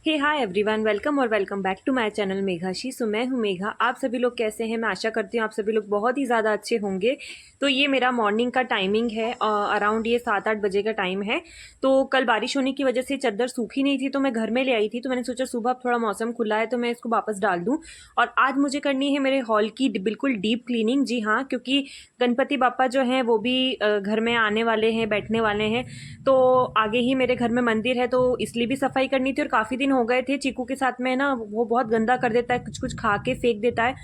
हे hi everyone, welcome और welcome back to my channel Meghashi. So मैं हूँ मेघा। आप सभी लोग कैसे हैं? मैं आशा करती हूँ आप सभी लोग बहुत ही ज़्यादा अच्छे होंगे। तो ये मेरा मॉर्निंग का टाइमिंग है, अराउंड ये 7-8 बजे का टाइम है। तो कल बारिश होने की वजह से चादर सूखी नहीं थी, तो मैं घर में ले आई थी। तो मैंने सोचा सुबह अब थोड़ा मौसम खुला है तो मैं इसको वापस डाल दूँ। और आज मुझे करनी है मेरे हॉल की बिल्कुल डीप क्लीनिंग। जी हाँ, क्योंकि गणपति बापा जो हैं वो भी घर में आने वाले हैं, बैठने वाले हैं। तो आगे ही मेरे घर में मंदिर है, तो इसलिए भी सफाई करनी थी। और काफ़ी दिन हो गए थे, चीकू के साथ में ना वो बहुत गंदा कर देता है, कुछ कुछ खा के फेंक देता है।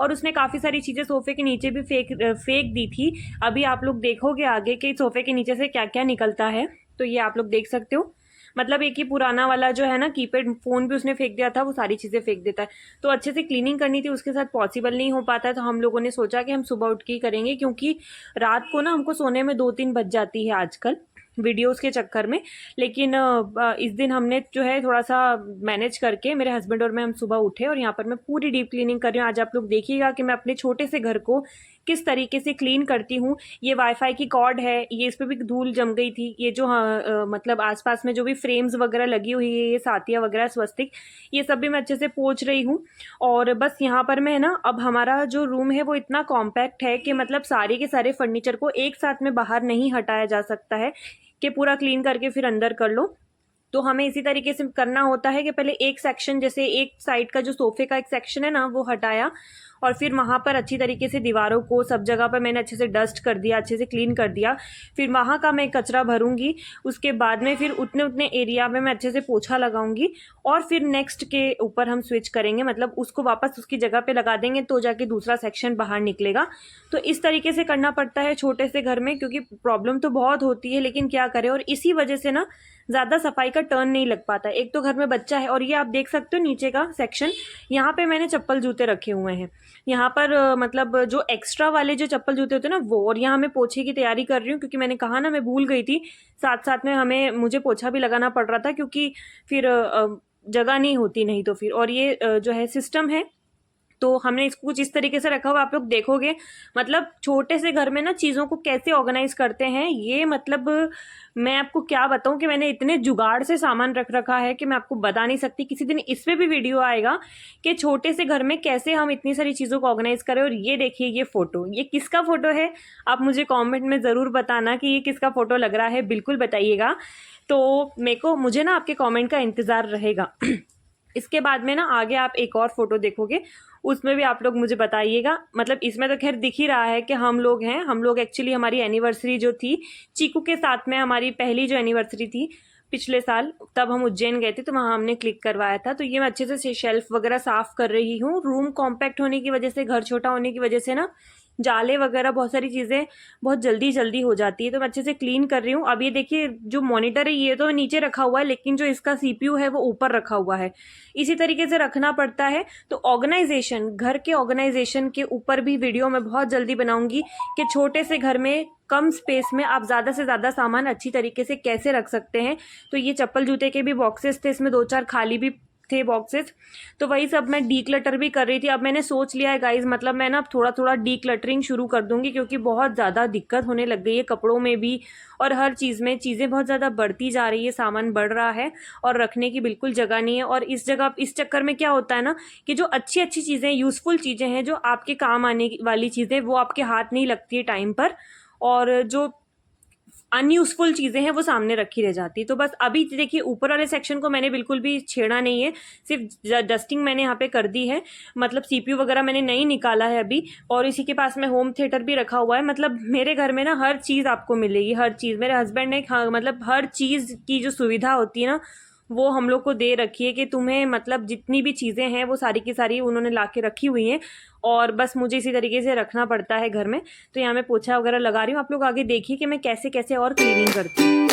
और उसने काफ़ी सारी चीज़ें सोफ़े के नीचे भी फेंक दी थी। अभी आप लोग देखोगे आगे कि सोफ़े के नीचे से क्या क्या निकलता है। तो ये आप लोग देख सकते हो। मतलब एक ही पुराना वाला जो है ना कीपैड फ़ोन भी उसने फेंक दिया था, वो सारी चीज़ें फेंक देता है। तो अच्छे से क्लीनिंग करनी थी, उसके साथ पॉसिबल नहीं हो पाता है। तो हम लोगों ने सोचा कि हम सुबह उठ के ही करेंगे, क्योंकि रात को ना हमको सोने में 2-3 बज जाती है आजकल वीडियोस के चक्कर में। लेकिन इस दिन हमने जो है थोड़ा सा मैनेज करके मेरे हस्बैंड और मैं हम सुबह उठे, और यहाँ पर मैं पूरी डीप क्लीनिंग कर रही हूँ। आज आप लोग देखिएगा कि मैं अपने छोटे से घर को किस तरीके से क्लीन करती हूँ। ये वाईफाई की कॉर्ड है, ये इस पर भी धूल जम गई थी। ये जो मतलब आसपास में जो भी फ्रेम्स वगैरह लगी हुई है, ये सातिया वगैरह स्वस्तिक, ये सब भी मैं अच्छे से पोंछ रही हूँ। और बस यहाँ पर मैं ना, अब हमारा जो रूम है वो इतना कॉम्पैक्ट है कि मतलब सारे के सारे फर्नीचर को एक साथ में बाहर नहीं हटाया जा सकता है कि पूरा क्लीन करके फिर अंदर कर लो। तो हमें इसी तरीके से करना होता है कि पहले एक सेक्शन, जैसे एक साइड का जो सोफे का एक सेक्शन है ना, वो हटाया। और फिर वहां पर अच्छी तरीके से दीवारों को सब जगह पर मैंने अच्छे से डस्ट कर दिया, अच्छे से क्लीन कर दिया। फिर वहां का मैं कचरा भरूंगी। उसके बाद में फिर उतने उतने एरिया में मैं अच्छे से पोछा लगाऊंगी। और फिर नेक्स्ट के ऊपर हम स्विच करेंगे, मतलब उसको वापस उसकी जगह पे लगा देंगे, तो जाके दूसरा सेक्शन बाहर निकलेगा। तो इस तरीके से करना पड़ता है छोटे से घर में, क्योंकि प्रॉब्लम तो बहुत होती है, लेकिन क्या करें। और इसी वजह से ना ज्यादा सफाई का टर्न नहीं लग पाता। एक तो घर में बच्चा है, और ये आप देख सकते हो नीचे का सेक्शन, यहाँ पे मैंने चप्पल जूते रखे हुए हैं। यहाँ पर मतलब जो एक्स्ट्रा वाले जो चप्पल जूते होते हैं ना वो। और यहाँ मैं पोछे की तैयारी कर रही हूँ, क्योंकि मैंने कहा ना मैं भूल गई थी। साथ साथ में मुझे पोछा भी लगाना पड़ रहा था, क्योंकि फिर जगह नहीं होती नहीं तो फिर। और ये जो है सिस्टम है, तो हमने इसको कुछ इस तरीके से रखा हुआ, आप लोग देखोगे। मतलब छोटे से घर में ना चीजों को कैसे ऑर्गेनाइज करते हैं ये, मतलब मैं आपको क्या बताऊं कि मैंने इतने जुगाड़ से सामान रख रखा है कि मैं आपको बता नहीं सकती। किसी दिन इस पे भी वीडियो आएगा कि छोटे से घर में कैसे हम इतनी सारी चीजों को ऑर्गेनाइज करें। और ये देखिए, ये फोटो, ये किसका फोटो है? आप मुझे कॉमेंट में जरूर बताना कि ये किसका फोटो लग रहा है, बिल्कुल बताइएगा। तो मुझे ना आपके कॉमेंट का इंतजार रहेगा। इसके बाद में ना आगे आप एक और फोटो देखोगे, उसमें भी आप लोग मुझे बताइएगा। मतलब इसमें तो खैर दिख ही रहा है कि हम लोग हैं। हम लोग एक्चुअली हमारी एनिवर्सरी जो थी चीकू के साथ में, हमारी पहली जो एनिवर्सरी थी पिछले साल, तब हम उज्जैन गए थे, तो वहां हमने क्लिक करवाया था। तो ये मैं अच्छे से शेल्फ वगैरह साफ कर रही हूँ। रूम कॉम्पैक्ट होने की वजह से, घर छोटा होने की वजह से ना जाले वगैरह बहुत सारी चीजें बहुत जल्दी जल्दी हो जाती है। तो मैं अच्छे से क्लीन कर रही हूँ। अब ये देखिए, जो मॉनिटर है ये तो नीचे रखा हुआ है, लेकिन जो इसका सीपीयू है वो ऊपर रखा हुआ है। इसी तरीके से रखना पड़ता है। तो ऑर्गेनाइजेशन, घर के ऑर्गेनाइजेशन के ऊपर भी वीडियो मैं बहुत जल्दी बनाऊंगी कि छोटे से घर में कम स्पेस में आप ज्यादा से ज्यादा सामान अच्छी तरीके से कैसे रख सकते हैं। तो ये चप्पल जूते के भी बॉक्सेस थे, इसमें 2-4 खाली भी थे बॉक्सेस। तो वही सब मैं डी क्लटर भी कर रही थी। अब मैंने सोच लिया है गाइज, मतलब मैं ना थोड़ा थोड़ा डी क्लटरिंग शुरू कर दूंगी, क्योंकि बहुत ज्यादा दिक्कत होने लग गई है कपड़ों में भी। और हर चीज में चीजें बहुत ज्यादा बढ़ती जा रही है, सामान बढ़ रहा है और रखने की बिल्कुल जगह नहीं है। और इस चक्कर में क्या होता है ना, कि जो अच्छी अच्छी चीजें, यूजफुल चीजें हैं, जो आपके काम आने वाली चीजें, वो आपके हाथ नहीं लगती है टाइम पर। और जो अनयूजफुल चीजें हैं वो सामने रखी रह जाती है। तो बस अभी देखिए, ऊपर वाले सेक्शन को मैंने बिल्कुल भी छेड़ा नहीं है, सिर्फ डस्टिंग मैंने यहाँ पे कर दी है। मतलब सीपीयू वगैरह मैंने नहीं निकाला है अभी। और इसी के पास में होम थिएटर भी रखा हुआ है। मतलब मेरे घर में ना हर चीज आपको मिलेगी, हर चीज। मेरे हस्बैंड ने मतलब हर चीज की जो सुविधा होती है ना, वो हम लोग को दे रखी है कि तुम्हें मतलब जितनी भी चीजें हैं वो सारी की सारी उन्होंने ला के रखी हुई हैं। और बस मुझे इसी तरीके से रखना पड़ता है घर में। तो यहाँ मैं पोछा वगैरह लगा रही हूँ, आप लोग आगे देखिए कि मैं कैसे कैसे और क्लीनिंग करती हूँ।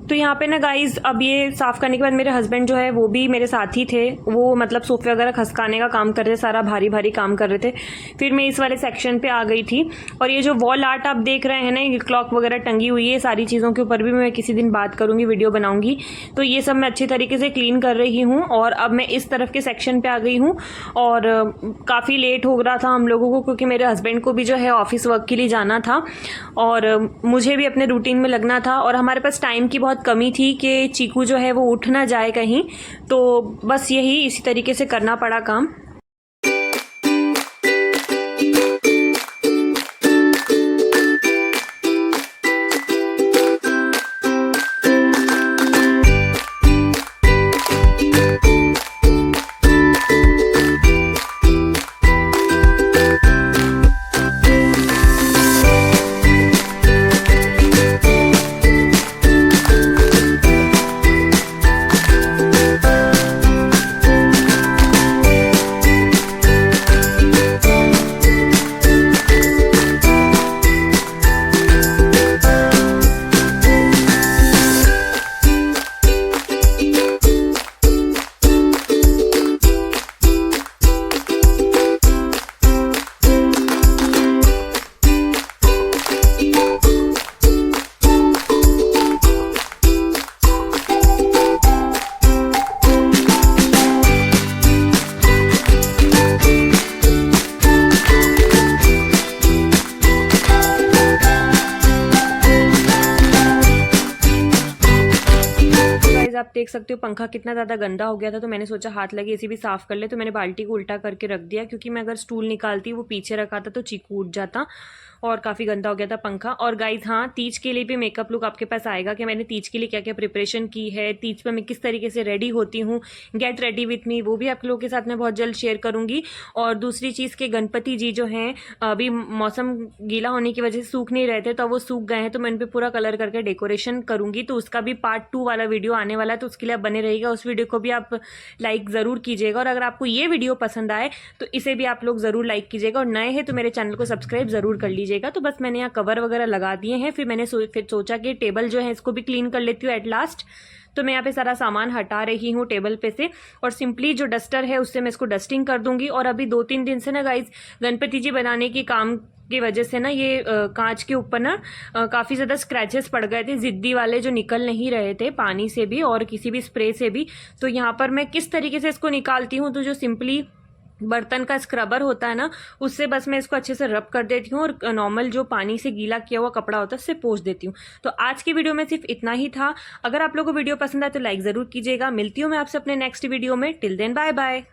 तो यहाँ पे ना गाइज़ अब ये साफ़ करने के बाद मेरे हस्बैंड जो है वो भी मेरे साथ ही थे। वो मतलब सोफ़े वगैरह खसकाने का काम कर रहे थे, सारा भारी भारी काम कर रहे थे। फिर मैं इस वाले सेक्शन पे आ गई थी। और ये जो वॉल आर्ट आप देख रहे हैं ना, ये क्लॉक वगैरह टंगी हुई है, सारी चीज़ों के ऊपर भी मैं किसी दिन बात करूँगी, वीडियो बनाऊँगी। तो ये सब मैं अच्छी तरीके से क्लीन कर रही हूँ। और अब मैं इस तरफ के सेक्शन पे आ गई हूँ। और काफ़ी लेट हो रहा था हम लोगों को, क्योंकि मेरे हस्बैंड को भी जो है ऑफिस वर्क के लिए जाना था और मुझे भी अपने रूटीन में लगना था। और हमारे पास टाइम की बहुत कमी थी कि चीकू जो है वो उठ ना जाए कहीं, तो बस यही इसी तरीके से करना पड़ा काम। आप देख सकते हो पंखा कितना ज़्यादा गंदा हो गया था, तो मैंने सोचा हाथ लगे इसी भी साफ़ कर ले। तो मैंने बाल्टी को उल्टा करके रख दिया, क्योंकि मैं अगर स्टूल निकालती वो पीछे रखा था तो चीकू उठ जाता और काफ़ी गंदा हो गया था पंखा। और गाइस हाँ, तीज के लिए भी मेकअप लुक आपके पास आएगा कि मैंने तीज के लिए क्या क्या प्रिपरेशन की है, तीज पर मैं किस तरीके से रेडी होती हूँ, गेट रेडी विथ मी, वो भी आप लोगों के साथ मैं बहुत जल्द शेयर करूँगी। और दूसरी चीज़ के गणपति जी जो हैं, अभी मौसम गीला होने की वजह से सूख नहीं रहे थे, तो वो सूख गए हैं, तो मैं इन पर पूरा कलर करके डेकोरेशन करूँगी। तो उसका भी पार्ट 2 वाला वीडियो आने वाला है, तो उसके लिए आप बने रहिएगा। उस वीडियो को भी आप लाइक ज़रूर कीजिएगा। और अगर आपको ये वीडियो पसंद आए तो इसे भी आप लोग ज़रूर लाइक कीजिएगा। और नए हैं तो मेरे चैनल को सब्सक्राइब ज़रूर कर लीजिएगा। तो बस मैंने यहाँ कवर वगैरह लगा दिए हैं। फिर मैंने फिर सोचा कि टेबल जो है इसको भी क्लीन कर लेती हूँ एट लास्ट। तो मैं यहाँ पे सारा सामान हटा रही हूँ टेबल पे से, और सिंपली जो डस्टर है उससे मैं इसको डस्टिंग कर दूंगी। और अभी 2-3 दिन से ना गाइज गणपति जी बनाने के काम की वजह से ना ये कांच के ऊपर ना काफ़ी ज़्यादा स्क्रैचेस पड़ गए थे, ज़िद्दी वाले, जो निकल नहीं रहे थे पानी से भी और किसी भी स्प्रे से भी। तो यहाँ पर मैं किस तरीके से इसको निकालती हूँ, तो जो सिंपली बर्तन का स्क्रबर होता है ना, उससे बस मैं इसको अच्छे से रब कर देती हूँ और नॉर्मल जो पानी से गीला किया हुआ कपड़ा होता है उससे पोंछ देती हूँ। तो आज की वीडियो में सिर्फ इतना ही था। अगर आप लोगों को वीडियो पसंद आए तो लाइक ज़रूर कीजिएगा। मिलती हूँ मैं आपसे अपने नेक्स्ट वीडियो में। Till then bye bye.